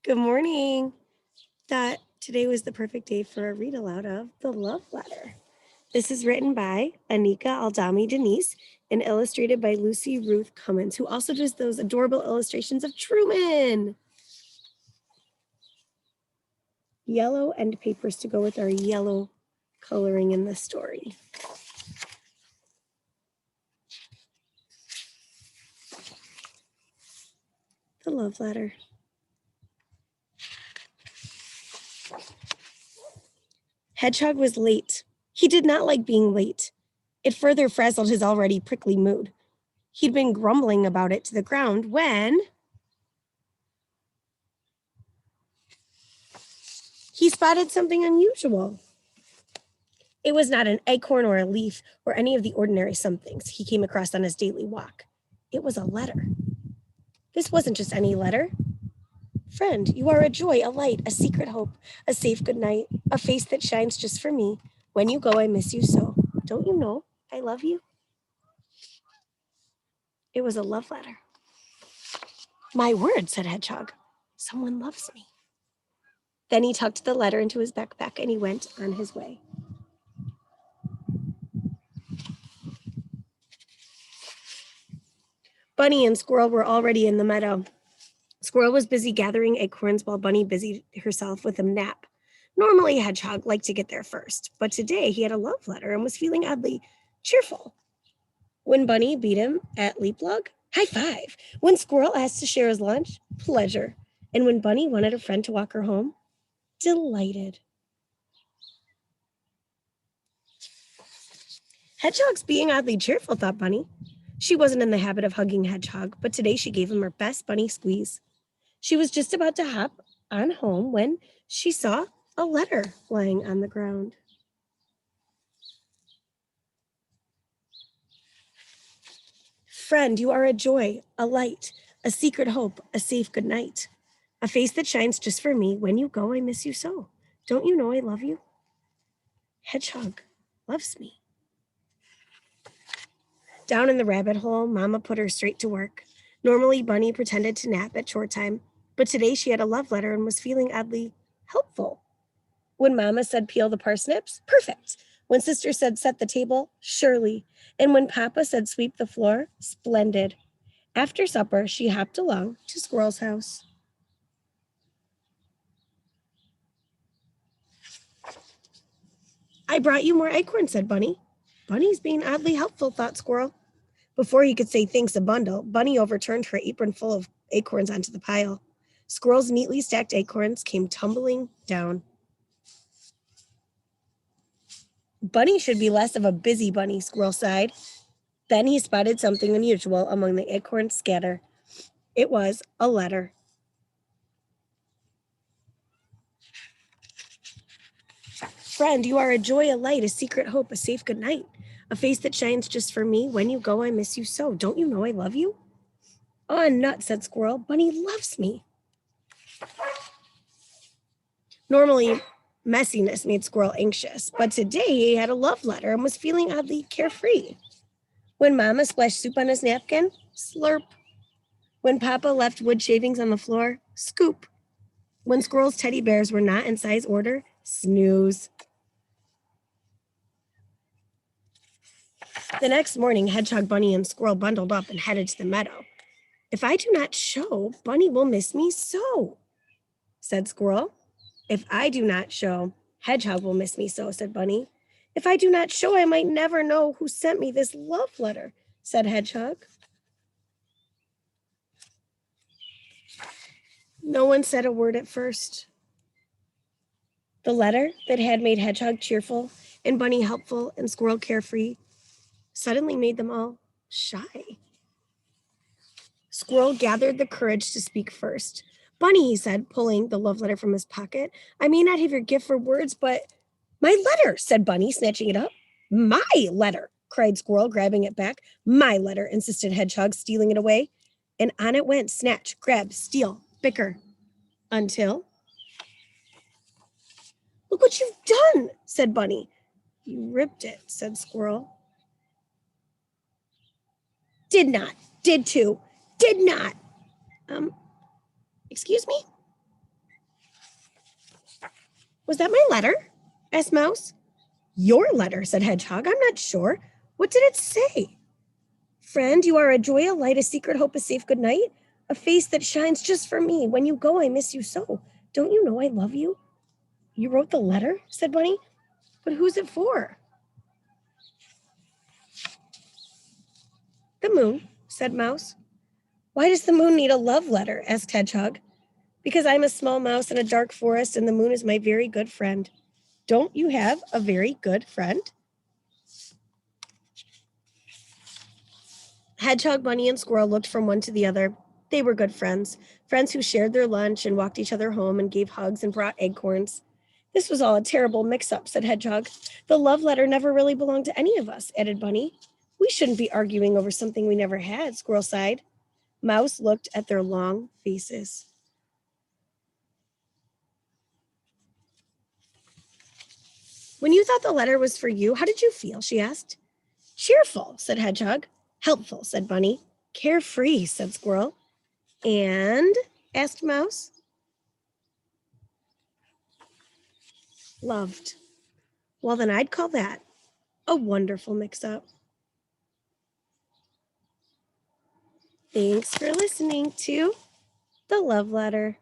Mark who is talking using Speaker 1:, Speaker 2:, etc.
Speaker 1: Good morning. Thought today was the perfect day for a read aloud of The Love Letter. This is written by Anika Aldami Denise and illustrated by Lucy Ruth Cummins, who also does those adorable illustrations of Truman. Yellow end papers to go with our yellow coloring in the story. The Love Letter. Hedgehog was late. He did not like being late. It further frazzled his already prickly mood. He'd been grumbling about it to the ground when he spotted something unusual. It was not an acorn or a leaf or any of the ordinary somethings he came across on his daily walk. It was a letter. This wasn't just any letter. Friend, you are a joy, a light, a secret hope, a safe good night, a face that shines just for me. When you go, I miss you so. Don't you know I love you? It was a love letter. My word, said Hedgehog. Someone loves me. Then he tucked the letter into his backpack and he went on his way. Bunny and Squirrel were already in the meadow. Squirrel was busy gathering acorns while Bunny busied herself with a nap. Normally, Hedgehog liked to get there first, but today he had a love letter and was feeling oddly cheerful. When Bunny beat him at leap log, high five. When Squirrel asked to share his lunch, pleasure. And when Bunny wanted a friend to walk her home, delighted. Hedgehog's being oddly cheerful, thought Bunny. She wasn't in the habit of hugging Hedgehog, but today she gave him her best bunny squeeze. She was just about to hop on home when she saw a letter lying on the ground. Friend, you are a joy, a light, a secret hope, a safe good night. A face that shines just for me. When you go, I miss you so. Don't you know I love you? Hedgehog loves me. Down in the rabbit hole, Mama put her straight to work. Normally, Bunny pretended to nap at chore time, but today she had a love letter and was feeling oddly helpful. When Mama said peel the parsnips, perfect. When Sister said set the table, surely. And when Papa said sweep the floor, splendid. After supper, she hopped along to Squirrel's house. I brought you more acorns, said Bunny. Bunny's being oddly helpful, thought Squirrel. Before he could say thanks a bundle, Bunny overturned her apron full of acorns onto the pile. Squirrel's neatly stacked acorns came tumbling down. Bunny should be less of a busy bunny, Squirrel sighed. Then he spotted something unusual among the acorn scatter. It was a letter. Friend, you are a joy, a light, a secret hope, a safe good night, a face that shines just for me. When you go, I miss you so. Don't you know I love you? Oh, nut, said Squirrel. Bunny loves me. Normally, messiness made Squirrel anxious, but today he had a love letter and was feeling oddly carefree. When Mama splashed soup on his napkin, slurp. When Papa left wood shavings on the floor, scoop. When Squirrel's teddy bears were not in size order, snooze. The next morning, Hedgehog, Bunny, and Squirrel bundled up and headed to the meadow. If I do not show, Bunny will miss me so, said Squirrel. If I do not show, Hedgehog will miss me so, said Bunny. If I do not show, I might never know who sent me this love letter, said Hedgehog. No one said a word at first. The letter that had made Hedgehog cheerful and Bunny helpful and Squirrel carefree suddenly made them all shy. Squirrel gathered the courage to speak first. Bunny, he said, pulling the love letter from his pocket. I may not have your gift for words, but my letter, said Bunny, snatching it up. My letter, cried Squirrel, grabbing it back. My letter, insisted Hedgehog, stealing it away. And on it went, snatch, grab, steal, bicker, until... Look what you've done, said Bunny. You ripped it, said Squirrel. Did not, did to, did not. Excuse me? Was that my letter? Asked Mouse. Your letter, said Hedgehog. I'm not sure. What did it say? Friend, you are a joy, a light, a secret hope, a safe good night, a face that shines just for me. When you go, I miss you so. Don't you know I love you? You wrote the letter, said Bunny. But who's it for? The moon, said Mouse. Why does the moon need a love letter? Asked Hedgehog. Because I'm a small mouse in a dark forest and the moon is my very good friend. Don't you have a very good friend? Hedgehog, Bunny, and Squirrel looked from one to the other. They were good friends, friends who shared their lunch and walked each other home and gave hugs and brought acorns. This was all a terrible mix-up, said Hedgehog. The love letter never really belonged to any of us, added Bunny. We shouldn't be arguing over something we never had, Squirrel sighed. Mouse looked at their long faces. When you thought the letter was for you, how did you feel? She asked. Cheerful, said Hedgehog. Helpful, said Bunny. Carefree, said Squirrel. And? Asked Mouse. Loved. Well, then I'd call that a wonderful mix-up. Thanks for listening to The Love Letter.